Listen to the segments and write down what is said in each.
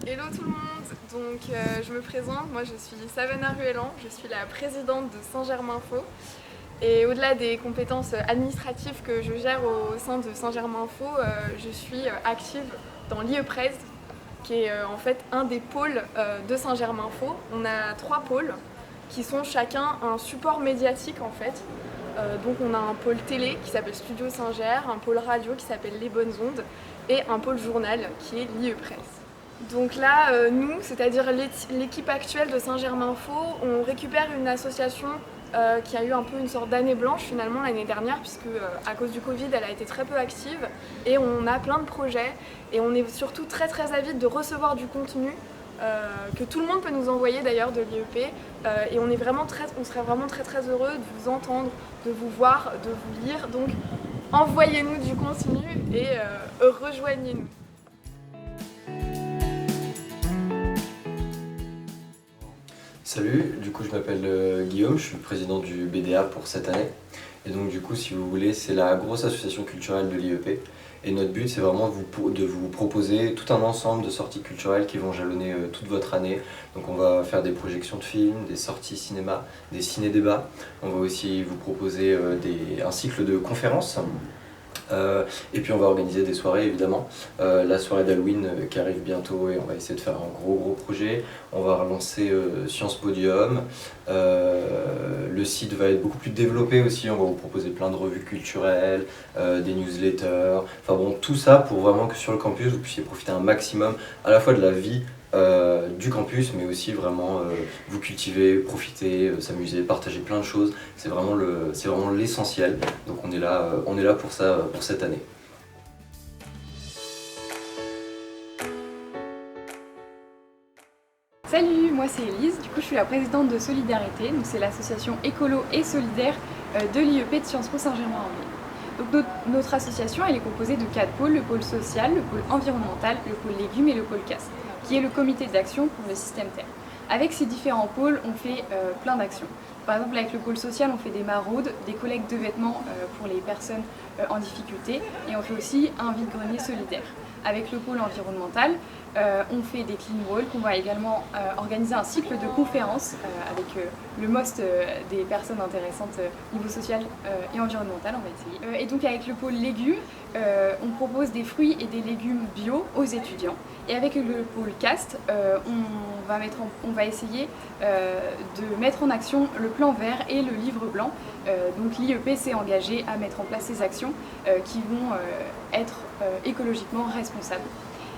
Hello tout le monde, je me présente, moi je suis Savannah Ruellan, je suis la présidente de Saint-Germain-Info et au-delà des compétences administratives que je gère au sein de Saint-Germain-Info, je suis active dans l'IEPRES qui est en fait un des pôles de Saint-Germain-Info. On a 3 pôles qui sont chacun un support médiatique en fait. Donc on a un pôle télé qui s'appelle Studio Saint-Ger, un pôle radio qui s'appelle Les Bonnes Ondes et un pôle journal qui est l'IEPRES. Donc là, nous, c'est-à-dire l'équipe actuelle de Saint-Germain-Info, on récupère une association qui a eu un peu une sorte d'année blanche finalement l'année dernière puisque à cause du Covid, elle a été très peu active et on a plein de projets et on est surtout très très avide de recevoir du contenu que tout le monde peut nous envoyer d'ailleurs de l'IEP et on serait vraiment très très heureux de vous entendre, de vous voir, de vous lire. Donc envoyez-nous du contenu et rejoignez-nous. Salut, du coup je m'appelle Guillaume, je suis le président du BDA pour cette année. Et donc du coup si vous voulez c'est la grosse association culturelle de l'IEP. Et notre but c'est vraiment de vous proposer tout un ensemble de sorties culturelles qui vont jalonner toute votre année. Donc on va faire des projections de films, des sorties cinéma, des ciné-débats. On va aussi vous proposer un cycle de conférences. Et puis on va organiser des soirées évidemment, la soirée d'Halloween qui arrive bientôt et on va essayer de faire un gros projet. On va relancer Science Podium, le site va être beaucoup plus développé aussi, on va vous proposer plein de revues culturelles, des newsletters, enfin bon tout ça pour vraiment que sur le campus vous puissiez profiter un maximum à la fois de la vie du campus, mais aussi vraiment vous cultiver, profiter, s'amuser, partager plein de choses. C'est vraiment l'essentiel. Donc on est là pour ça, pour cette année. Salut, moi c'est Elise, du coup je suis la présidente de Solidarité, donc c'est l'association écolo et solidaire de l'IEP de Sciences Po Saint-Germain-en-Laye. Donc notre association elle est composée de 4 pôles, le pôle social, le pôle environnemental, le pôle légumes et le pôle casse, qui est le comité d'action pour le système Terre. Avec ces différents pôles, on fait plein d'actions. Par exemple, avec le pôle social, on fait des maraudes, des collectes de vêtements pour les personnes en difficulté et on fait aussi un vide-grenier solidaire. Avec le pôle environnemental, on fait des clean walks, on va également organiser un cycle de conférences avec le most des personnes intéressantes niveau social et environnemental, on va essayer. Et donc avec le pôle légumes, on propose des fruits et des légumes bio aux étudiants. Et avec le pôle cast, on va essayer de mettre en action le plan vert et le livre blanc. Donc l'IEP s'est engagé à mettre en place ces actions qui vont être écologiquement responsables.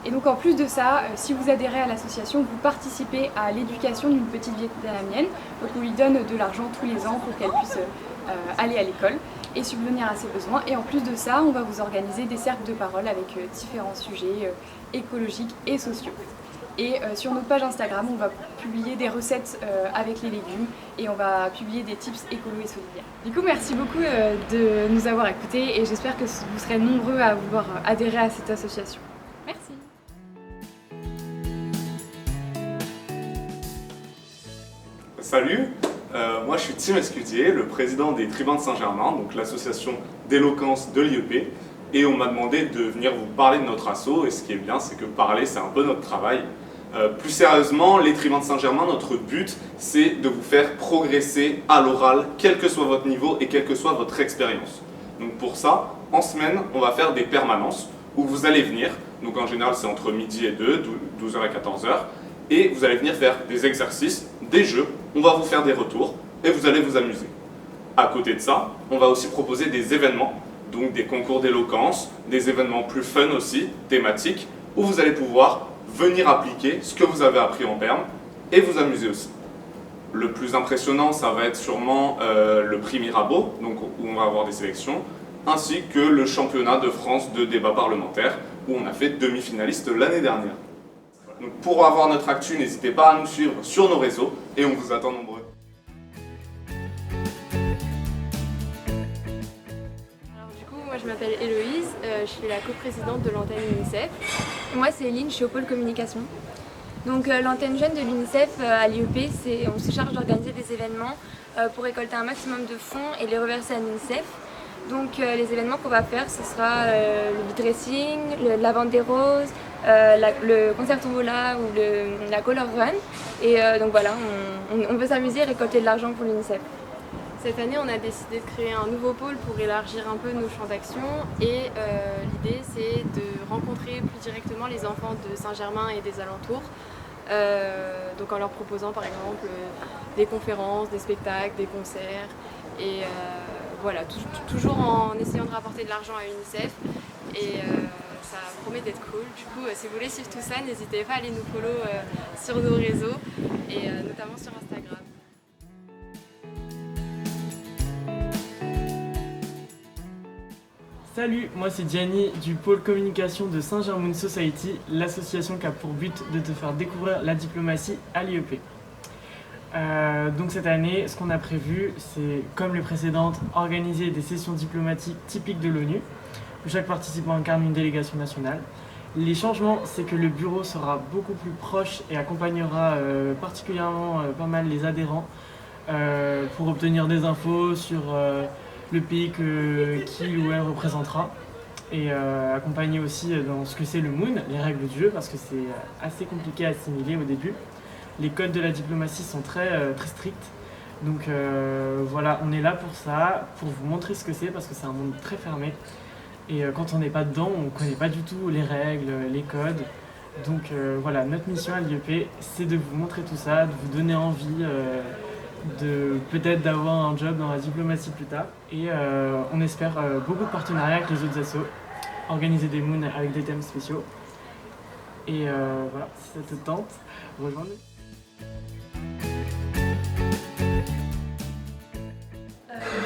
Et donc en plus de ça, si vous adhérez à l'association, vous participez à l'éducation d'une petite vietnamienne. Donc on lui donne de l'argent tous les ans pour qu'elle puisse aller à l'école et subvenir à ses besoins. Et en plus de ça, on va vous organiser des cercles de parole avec différents sujets écologiques et sociaux. Et sur notre page Instagram, on va publier des recettes avec les légumes et on va publier des tips écolo et solidaires. Du coup, merci beaucoup de nous avoir écoutés et j'espère que vous serez nombreux à vouloir adhérer à cette association. Merci. Salut, moi je suis Tim Escutier, le président des Tribuns de Saint-Germain, donc l'association d'éloquence de l'IEP. Et on m'a demandé de venir vous parler de notre asso, et ce qui est bien, c'est que parler, c'est un peu notre travail. Plus sérieusement, les Tribuns de Saint-Germain, notre but, c'est de vous faire progresser à l'oral, quel que soit votre niveau et quelle que soit votre expérience. Donc pour ça, en semaine, on va faire des permanences où vous allez venir, donc en général c'est entre midi et 2, 12h et 14h, et vous allez venir faire des exercices, des jeux, on va vous faire des retours, et vous allez vous amuser. À côté de ça, on va aussi proposer des événements, donc des concours d'éloquence, des événements plus fun aussi, thématiques, où vous allez pouvoir venir appliquer ce que vous avez appris en perm et vous amuser aussi. Le plus impressionnant, ça va être sûrement le prix Mirabeau, donc où on va avoir des sélections, ainsi que le championnat de France de débat parlementaire, où on a fait demi-finaliste l'année dernière. Donc pour avoir notre actu, n'hésitez pas à nous suivre sur nos réseaux et on vous attend nombreux. Moi je m'appelle Héloïse, je suis la coprésidente de l'antenne UNICEF. Et moi c'est Eline, je suis au pôle communication. Donc l'antenne jeune de l'UNICEF à l'IEP, on se charge d'organiser des événements pour récolter un maximum de fonds et les reverser à l'UNICEF. Donc les événements qu'on va faire, ce sera le dressing, la vente des roses, le concert tombola ou la color run. Et donc voilà, on veut s'amuser et récolter de l'argent pour l'UNICEF. Cette année, on a décidé de créer un nouveau pôle pour élargir un peu nos champs d'action et l'idée c'est de rencontrer plus directement les enfants de Saint-Germain et des alentours, donc en leur proposant par exemple des conférences, des spectacles, des concerts et voilà, toujours en essayant de rapporter de l'argent à l'UNICEF et ça promet d'être cool. Du coup, si vous voulez suivre tout ça, n'hésitez pas à aller nous follow sur nos réseaux et notamment sur Instagram. Salut, moi c'est Gianni du pôle communication de Saint-Germain Society, l'association qui a pour but de te faire découvrir la diplomatie à l'IEP. Donc cette année, ce qu'on a prévu, c'est, comme les précédentes, organiser des sessions diplomatiques typiques de l'ONU, où chaque participant incarne une délégation nationale. Les changements, c'est que le bureau sera beaucoup plus proche et accompagnera particulièrement pas mal les adhérents pour obtenir des infos sur le pays qu'il ou elle représentera et accompagner aussi dans ce que c'est le Moon, les règles du jeu, parce que c'est assez compliqué à assimiler au début. Les codes de la diplomatie sont très stricts, donc voilà, on est là pour ça, pour vous montrer ce que c'est, parce que c'est un monde très fermé et quand on n'est pas dedans, on ne connaît pas du tout les règles, les codes. Donc voilà, notre mission à l'IEP, c'est de vous montrer tout ça, de vous donner envie de peut-être d'avoir un job dans la diplomatie plus tard. Et on espère beaucoup de partenariats avec les autres assos, organiser des moons avec des thèmes spéciaux. Et voilà, si ça te tente, rejoins-nous.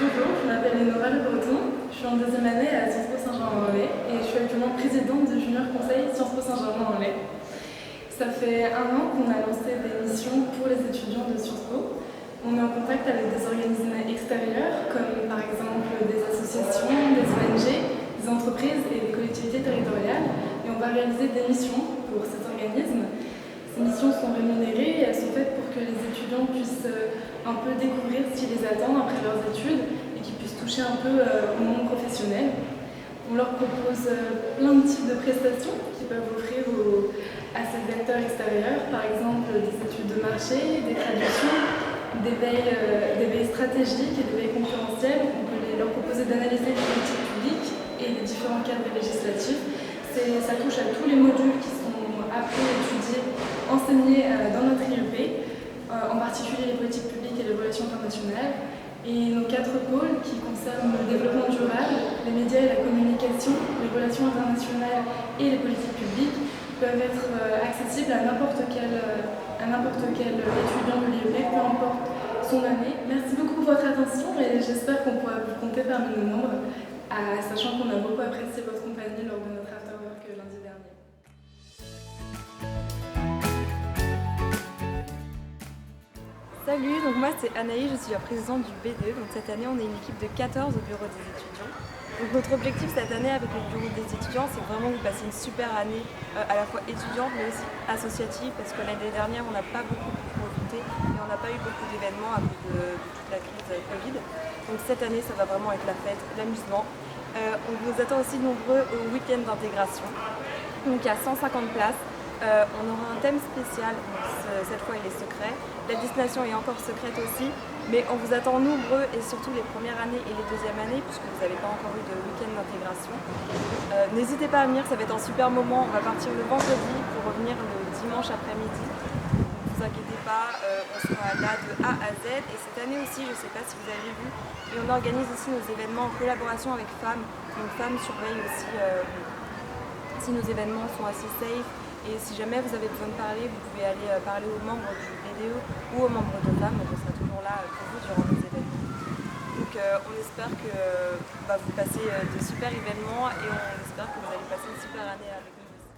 Bonjour, je m'appelle Lénora Le Breton, je suis en deuxième année à Sciences Po Saint-Germain-en-Laye et je suis actuellement présidente du Junior Conseil Sciences Po Saint-Germain-en-Laye. Ça fait 1 an qu'on a lancé des missions pour les étudiants de Sciences Po. On est en contact avec des organismes extérieurs, comme par exemple des associations, des ONG, des entreprises et des collectivités territoriales. Et on va réaliser des missions pour ces organismes. Ces missions sont rémunérées et elles sont faites pour que les étudiants puissent un peu découvrir ce qui les attend après leurs études et qu'ils puissent toucher un peu au monde professionnel. On leur propose plein de types de prestations qu'ils peuvent offrir à ces acteurs extérieurs, par exemple des études de marché, des traductions, des veilles stratégiques et des veilles concurrentielles. On peut leur proposer d'analyser les politiques publiques et les différents cadres législatifs. Ça touche à tous les modules qui sont appris, étudiés, enseignés dans notre IEP, en particulier les politiques publiques et les relations internationales. Et nos 4 pôles qui concernent le développement durable, les médias et la communication, les relations internationales et les politiques publiques peuvent être accessibles à n'importe quel étudiant de l'IEP, peu importe son année. Merci beaucoup pour votre attention et j'espère qu'on pourra vous compter parmi nos membres, sachant qu'on a beaucoup apprécié votre compagnie lors de notre afterwork lundi dernier. Salut, donc moi c'est Anaïs, je suis la présidente du B2. Donc cette année on est une équipe de 14 au bureau des étudiants. Donc notre objectif cette année avec le bureau des étudiants, c'est vraiment de passer une super année à la fois étudiante mais aussi associative, parce que l'année dernière on n'a pas beaucoup pu profiter et on n'a pas eu beaucoup d'événements à cause de toute la crise Covid. Donc cette année ça va vraiment être la fête, l'amusement. On vous attend aussi nombreux au week-end d'intégration. Donc il y a 150 places. On aura un thème spécial, donc cette fois il est secret. La destination est encore secrète aussi, mais on vous attend nombreux et surtout les premières années et les deuxièmes années, puisque vous n'avez pas encore eu de week-end d'intégration. N'hésitez pas à venir, ça va être un super moment. On va partir le vendredi pour revenir le dimanche après-midi. Ne vous inquiétez pas, on sera là de A à Z. Et cette année aussi, je ne sais pas si vous avez vu, mais on organise aussi nos événements en collaboration avec Femmes. Donc Femmes surveille aussi si nos événements sont assez safe. Et si jamais vous avez besoin de parler, vous pouvez aller parler aux membres du BDE ou aux membres de Femmes. Donc on sera toujours là pour vous durant les événements. Donc on espère que vous passez de super événements et on espère que vous allez passer une super année avec nous aussi.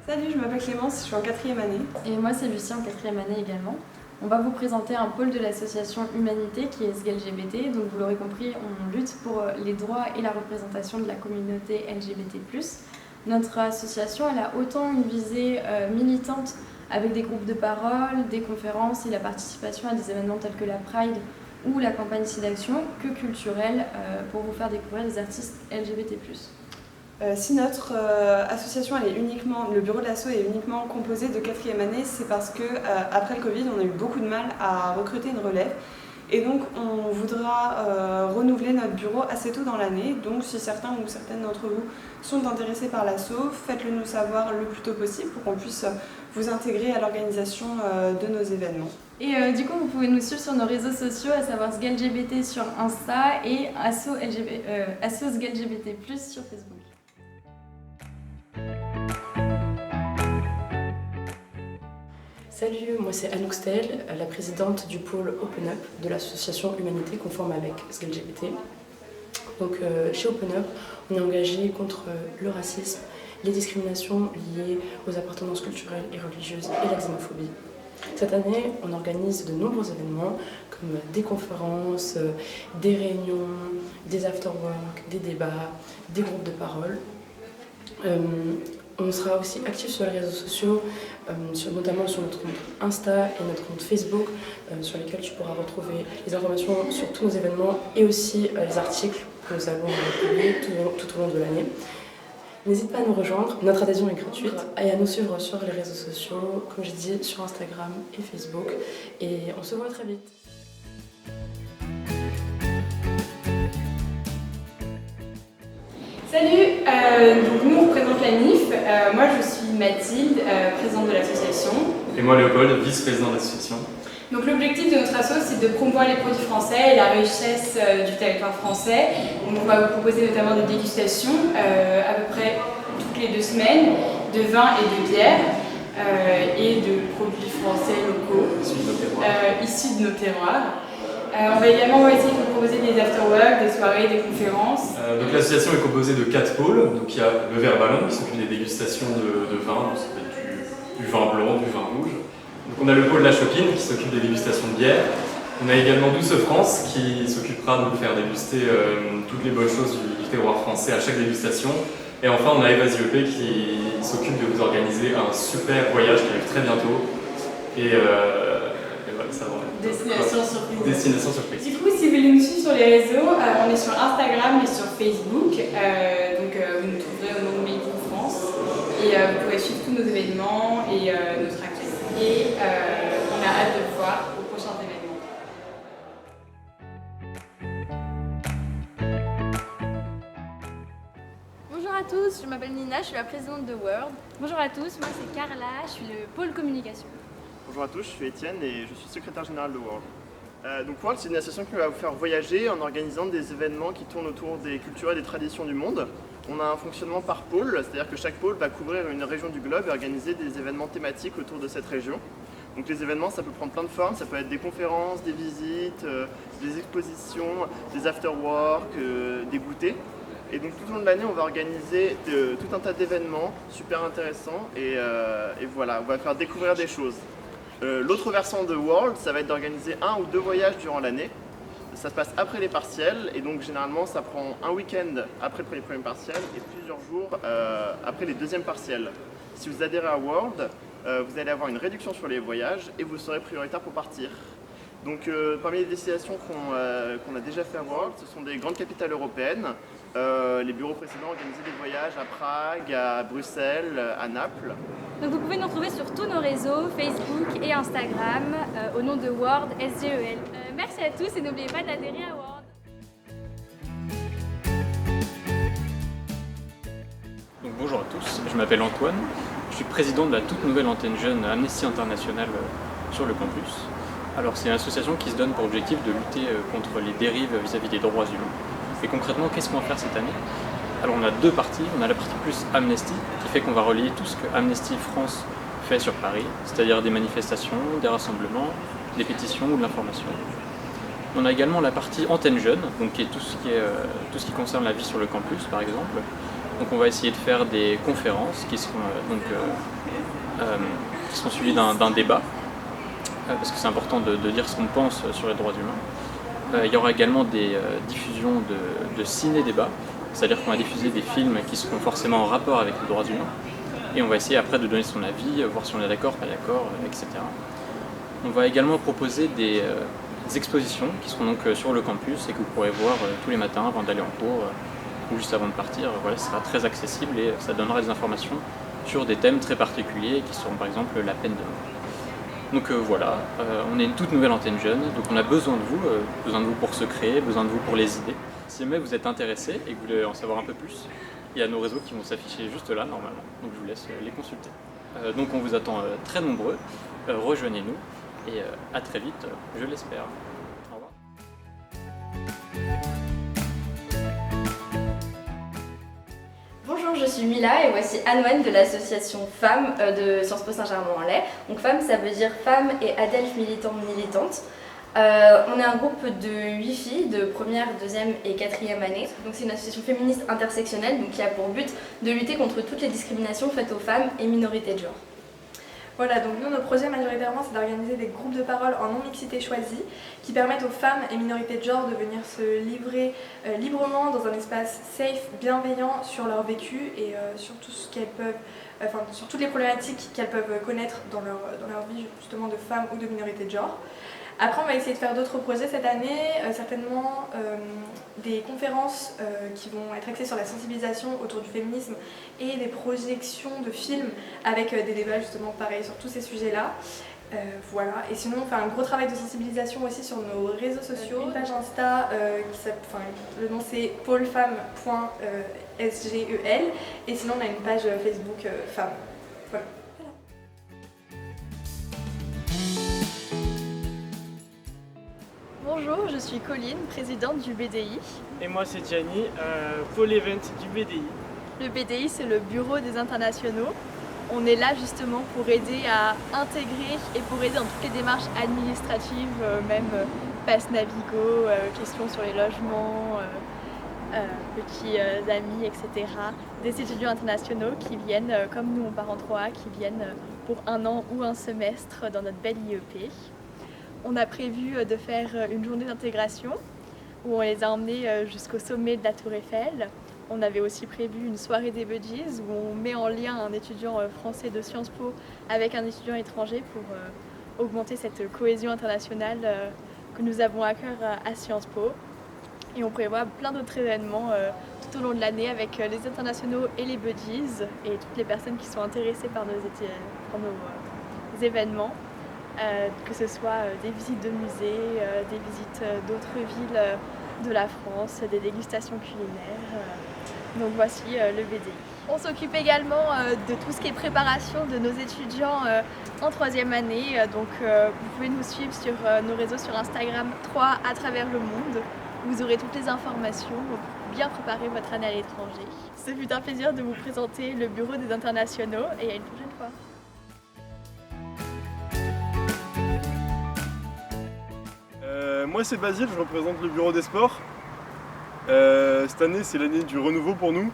Salut, je m'appelle Clémence, je suis en 4e année. Et moi c'est Lucie en 4e année également. On va vous présenter un pôle de l'association Humanité qui est SGLGBT. Donc vous l'aurez compris, on lutte pour les droits et la représentation de la communauté LGBT+. Notre association elle a autant une visée militante avec des groupes de parole, des conférences et la participation à des événements tels que la Pride ou la campagne SIDAction que culturelle pour vous faire découvrir des artistes LGBT+. Si notre association, le bureau de l'asso est uniquement composé de 4e année, c'est parce que après le Covid, on a eu beaucoup de mal à recruter une relève. Et donc on voudra renouveler notre bureau assez tôt dans l'année. Donc si certains ou certaines d'entre vous sont intéressés par l'asso, faites-le nous savoir le plus tôt possible pour qu'on puisse vous intégrer à l'organisation de nos événements. Et du coup, vous pouvez nous suivre sur nos réseaux sociaux, à savoir SGLGBT sur Insta et asso SGLGBT+ sur Facebook. Salut, moi c'est Anouk Stel, la présidente du pôle Open Up de l'association Humanité conforme avec SGLGBT. Donc chez Open Up, on est engagé contre le racisme, les discriminations liées aux appartenances culturelles et religieuses et la xénophobie. Cette année, on organise de nombreux événements comme des conférences, des réunions, des after-work, des débats, des groupes de parole. On sera aussi actifs sur les réseaux sociaux, notamment sur notre compte Insta et notre compte Facebook, sur lesquels tu pourras retrouver les informations sur tous nos événements et aussi les articles que nous allons publier tout au long de l'année. N'hésite pas à nous rejoindre, notre adhésion est gratuite, et à nous suivre sur les réseaux sociaux, comme j'ai dit, sur Instagram et Facebook. Et on se voit très vite. Salut, donc nous on représente la NIF. Moi je suis Mathilde, présidente de l'association. Et moi Léopold, vice-président de l'association. Donc l'objectif de notre asso c'est de promouvoir les produits français et la richesse du territoire français. Donc, on va vous proposer notamment des dégustations à peu près toutes les 2 semaines de vin et de bière et de produits français locaux issus de nos terroirs. On va également essayer de vous proposer des after-work, des soirées, des conférences. Donc l'association est composée de 4 pôles. Donc il y a le verre ballon qui s'occupe des dégustations de vin, donc ça peut être du vin blanc, du vin rouge. Donc on a le pôle La Chopine qui s'occupe des dégustations de bière. On a également Douce France qui s'occupera de nous faire déguster toutes les bonnes choses du terroir français à chaque dégustation. Et enfin on a Eva Ziopé qui s'occupe de vous organiser un super voyage qui arrive très bientôt. Et voilà, ça va. Destination surprise. Destination surprise. Du coup, si vous voulez nous suivre sur les réseaux, on est sur Instagram et sur Facebook. Donc vous nous trouverez au nom de Made in France. Et vous pourrez suivre tous nos événements et notre actualité. Et on a hâte de vous voir aux prochains événements. Bonjour à tous, je m'appelle Nina, je suis la présidente de World. Bonjour à tous, moi c'est Carla, je suis le pôle communication. Bonjour à tous, je suis Étienne et je suis secrétaire général de World. Donc World, c'est une association qui va vous faire voyager en organisant des événements qui tournent autour des cultures et des traditions du monde. On a un fonctionnement par pôle, c'est-à-dire que chaque pôle va couvrir une région du globe et organiser des événements thématiques autour de cette région. Donc les événements, ça peut prendre plein de formes, ça peut être des conférences, des visites, des expositions, des after-work, des goûters. Et donc tout au long de l'année, on va organiser tout un tas d'événements super intéressants et voilà, on va faire découvrir des choses. L'autre versant de World, ça va être d'organiser 1 ou 2 voyages durant l'année. Ça se passe après les partiels et donc généralement ça prend un week-end après les premiers partiels et plusieurs jours après les deuxièmes partiels. Si vous adhérez à World, vous allez avoir une réduction sur les voyages et vous serez prioritaire pour partir. Donc parmi les destinations qu'on a déjà fait à World, ce sont des grandes capitales européennes. Les bureaux précédents organisaient des voyages à Prague, à Bruxelles, à Naples. Donc vous pouvez nous retrouver sur tous nos réseaux, Facebook et Instagram, au nom de World SGEL. Merci à tous et n'oubliez pas d'adhérer à World. Donc, bonjour à tous, je m'appelle Antoine, je suis président de la toute nouvelle antenne jeune Amnesty International sur le campus. Alors c'est une association qui se donne pour objectif de lutter contre les dérives vis-à-vis des droits humains. Et concrètement, qu'est-ce qu'on va faire cette année? Alors on a 2 parties, on a la partie plus Amnesty, qui fait qu'on va relayer tout ce que Amnesty France fait sur Paris, c'est-à-dire des manifestations, des rassemblements, des pétitions ou de l'information. On a également la partie antenne jeune, donc qui est tout ce qui concerne la vie sur le campus par exemple. Donc on va essayer de faire des conférences qui seront suivies d'un débat, parce que c'est important de dire ce qu'on pense sur les droits humains. Il y aura également des diffusions de ciné-débats, c'est-à-dire qu'on va diffuser des films qui seront forcément en rapport avec les droits humains, et on va essayer après de donner son avis, voir si on est d'accord, pas d'accord, etc. On va également proposer expositions qui seront donc sur le campus et que vous pourrez voir tous les matins avant d'aller en cours ou juste avant de partir. Voilà, ce sera très accessible et ça donnera des informations sur des thèmes très particuliers qui seront par exemple la peine de mort. Donc voilà, on est une toute nouvelle antenne jeune, donc on a besoin de vous pour se créer, besoin de vous pour les idées. Si jamais vous êtes intéressé et que vous voulez en savoir un peu plus, il y a nos réseaux qui vont s'afficher juste là normalement, donc je vous laisse les consulter. Donc on vous attend très nombreux, rejoignez-nous et à très vite, je l'espère. Au revoir. Bonjour, je suis Mila et voici Anouane de l'association Femmes de Sciences Po Saint-Germain-en-Laye. Donc Femmes, ça veut dire Femmes et Adelphes militantes. On est un groupe de 8 filles de première, deuxième et quatrième année. Donc c'est une association féministe intersectionnelle donc qui a pour but de lutter contre toutes les discriminations faites aux femmes et minorités de genre. Voilà, donc nous, nos projets majoritairement, c'est d'organiser des groupes de parole en non-mixité choisie qui permettent aux femmes et minorités de genre de venir se livrer librement dans un espace safe, bienveillant sur leur vécu et sur tout ce qu'elles peuvent, sur toutes les problématiques qu'elles peuvent connaître dans leur vie justement de femmes ou de minorités de genre. Après, on va essayer de faire d'autres projets cette année, certainement des conférences qui vont être axées sur la sensibilisation autour du féminisme et des projections de films avec des débats justement pareil sur tous ces sujets-là. Voilà. Et sinon, on fait un gros travail de sensibilisation aussi sur nos réseaux sociaux. Une page Insta, le nom c'est pôlefemme.sgel et sinon on a une page Facebook Femmes. Voilà. Bonjour, je suis Colline, présidente du BDI. Et moi c'est Gianni, pôle event du BDI. Le BDI, c'est le Bureau des internationaux. On est là justement pour aider à intégrer et pour aider dans toutes les démarches administratives, même passe Navigo, questions sur les logements, petits amis, etc. Des étudiants internationaux qui viennent, comme nous on part en 3A, qui viennent pour un an ou un semestre dans notre belle IEP. On a prévu de faire une journée d'intégration où on les a emmenés jusqu'au sommet de la Tour Eiffel. On avait aussi prévu une soirée des buddies où on met en lien un étudiant français de Sciences Po avec un étudiant étranger pour augmenter cette cohésion internationale que nous avons à cœur à Sciences Po. Et on prévoit plein d'autres événements tout au long de l'année avec les internationaux et les buddies et toutes les personnes qui sont intéressées par nos événements. Que ce soit des visites de musées, des visites d'autres villes de la France, des dégustations culinaires. Donc voici le BDI. On s'occupe également de tout ce qui est préparation de nos étudiants en 3e année. Donc vous pouvez nous suivre sur nos réseaux sur Instagram 3 à travers le monde. Vous aurez toutes les informations pour bien préparer votre année à l'étranger. Ce fut un plaisir de vous présenter le Bureau des internationaux et à une prochaine fois. Moi c'est Basile, je représente le bureau des sports. Cette année c'est l'année du renouveau pour nous.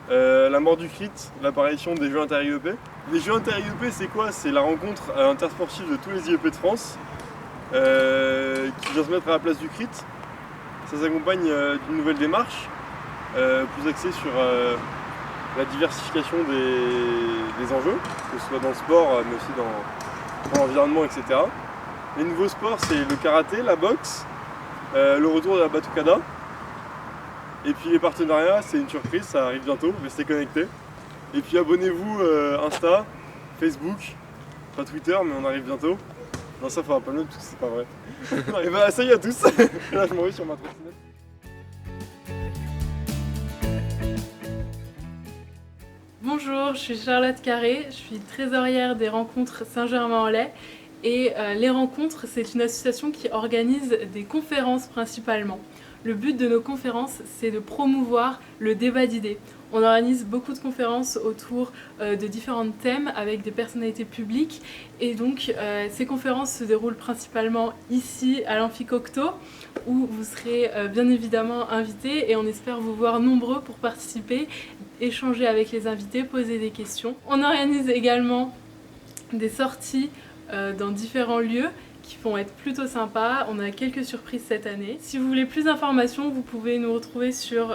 La mort du CRIT, l'apparition des Jeux inter-IEP. Les Jeux inter-IEP c'est quoi? C'est la rencontre intersportive de tous les IEP de France qui vient se mettre à la place du CRIT. Ça s'accompagne d'une nouvelle démarche plus axée sur la diversification des enjeux, que ce soit dans le sport mais aussi dans l'environnement, etc. Les nouveaux sports, c'est le karaté, la boxe, le retour de la batucada. Et puis les partenariats, c'est une surprise, ça arrive bientôt, restez connectés. Et puis abonnez-vous Insta, Facebook, pas Twitter, mais on arrive bientôt. Non, ça faudra pas le noter parce que c'est pas vrai. Et bah, salut à tous. Là, je m'en vais sur ma trottinette. Bonjour, je suis Charlotte Carré, je suis trésorière des rencontres Saint-Germain-en-Laye. Et les rencontres, c'est une association qui organise des conférences principalement. Le but de nos conférences, c'est de promouvoir le débat d'idées. On organise beaucoup de conférences autour de différents thèmes avec des personnalités publiques. Et donc, ces conférences se déroulent principalement ici, à l'Amphi Cocteau, où vous serez bien évidemment invités et on espère vous voir nombreux pour participer, échanger avec les invités, poser des questions. On organise également des sorties dans différents lieux qui vont être plutôt sympas. On a quelques surprises cette année. Si vous voulez plus d'informations, vous pouvez nous retrouver sur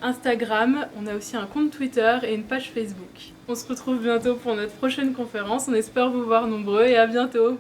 Instagram. On a aussi un compte Twitter et une page Facebook. On se retrouve bientôt pour notre prochaine conférence. On espère vous voir nombreux et à bientôt.